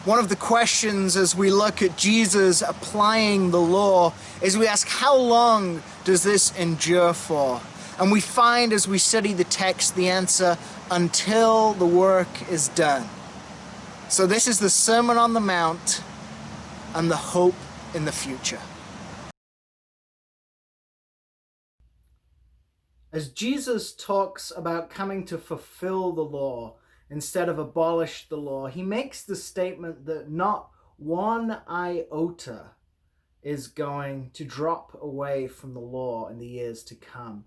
One of the questions as we look at Jesus applying the law is we ask, how long does this endure for? And we find as we study the text the answer, until the work is done. So this is the Sermon on the Mount and the hope in the future. As Jesus talks about coming to fulfill the law instead of abolish the law, he makes the statement that not one iota is going to drop away from the law in the years to come.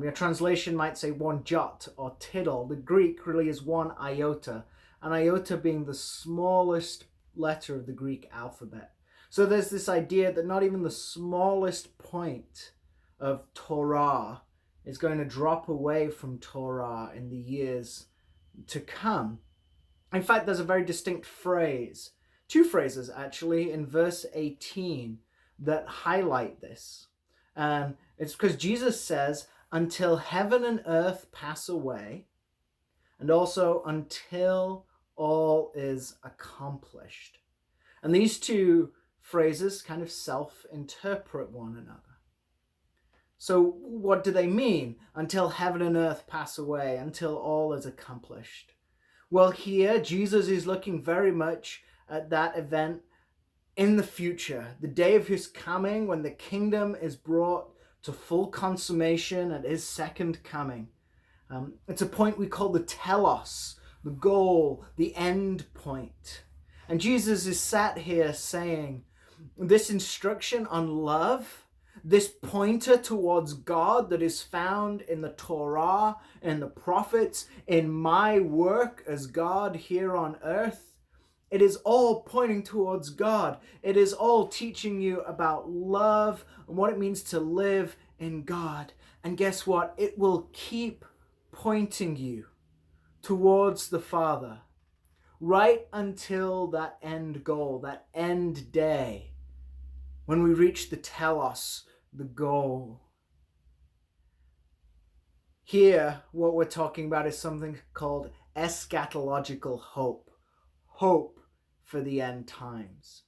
Your translation might say one jot or tittle. The Greek really is one iota, an iota being the smallest letter of the Greek alphabet. So there's this idea that not even the smallest point of Torah is going to drop away from Torah in the years to come. In fact, there's a very distinct phrase, two phrases actually, in verse 18 that highlight this. And it's because Jesus says, until heaven and earth pass away, and also until all is accomplished. And these two phrases kind of self-interpret one another. So what do they mean? Until heaven and earth pass away, until all is accomplished. Well, here Jesus is looking very much at that event in the future, the day of his coming, when the kingdom is brought to full consummation at his second coming. It's a point we call the telos, the goal, the end point. And Jesus is sat here saying, this instruction on love, this pointer towards God that is found in the Torah, in the prophets, in my work as God here on earth, it is all pointing towards God. It is all teaching you about love and what it means to live in God. And guess what? It will keep pointing you towards the Father right until that end goal, that end day, when we reach the telos, the goal. Here, what we're talking about is something called eschatological hope. Hope for the end times.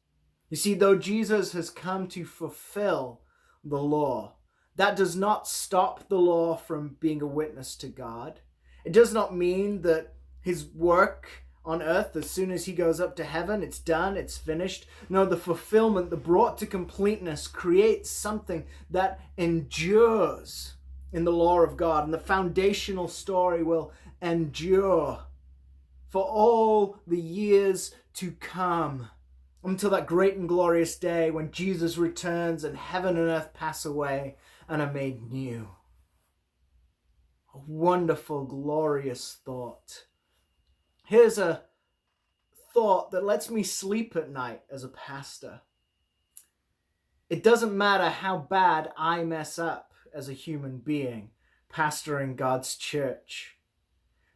You see, though Jesus has come to fulfill the law, that does not stop the law from being a witness to God. It does not mean that his work on earth, as soon as he goes up to heaven, it's done, it's finished. No, the fulfillment, the brought to completeness, creates something that endures in the law of God. And the foundational story will endure for all the years to come, until that great and glorious day when Jesus returns and heaven and earth pass away and are made new. A wonderful, glorious thought. Here's a thought that lets me sleep at night as a pastor. It doesn't matter how bad I mess up as a human being pastoring God's church,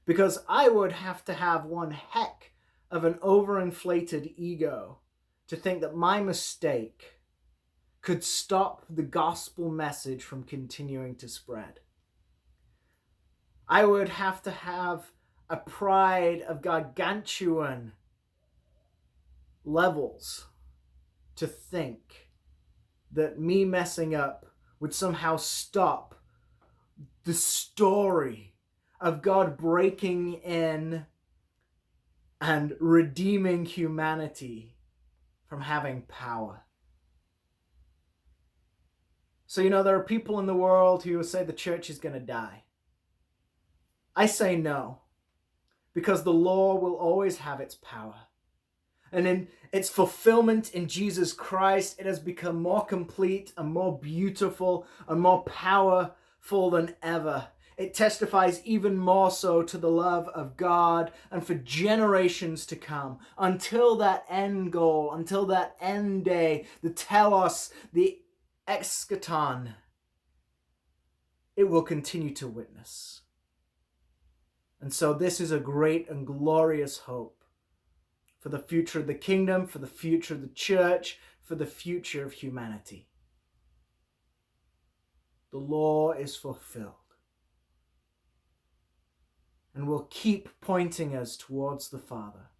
because I would have to have one heck of an overinflated ego to think that my mistake could stop the gospel message from continuing to spread. I would have to have a pride of gargantuan levels to think that me messing up would somehow stop the story of God breaking in and redeeming humanity from having power. So, there are people in the world who say the church is going to die. I say no, because the law will always have its power. And in its fulfillment in Jesus Christ, it has become more complete and more beautiful and more powerful than ever. It testifies even more so to the love of God and for generations to come, until that end goal, until that end day, the telos, the eschaton. It will continue to witness. And so this is a great and glorious hope for the future of the kingdom, for the future of the church, for the future of humanity. The law is fulfilled and will keep pointing us towards the Father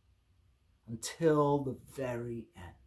until the very end.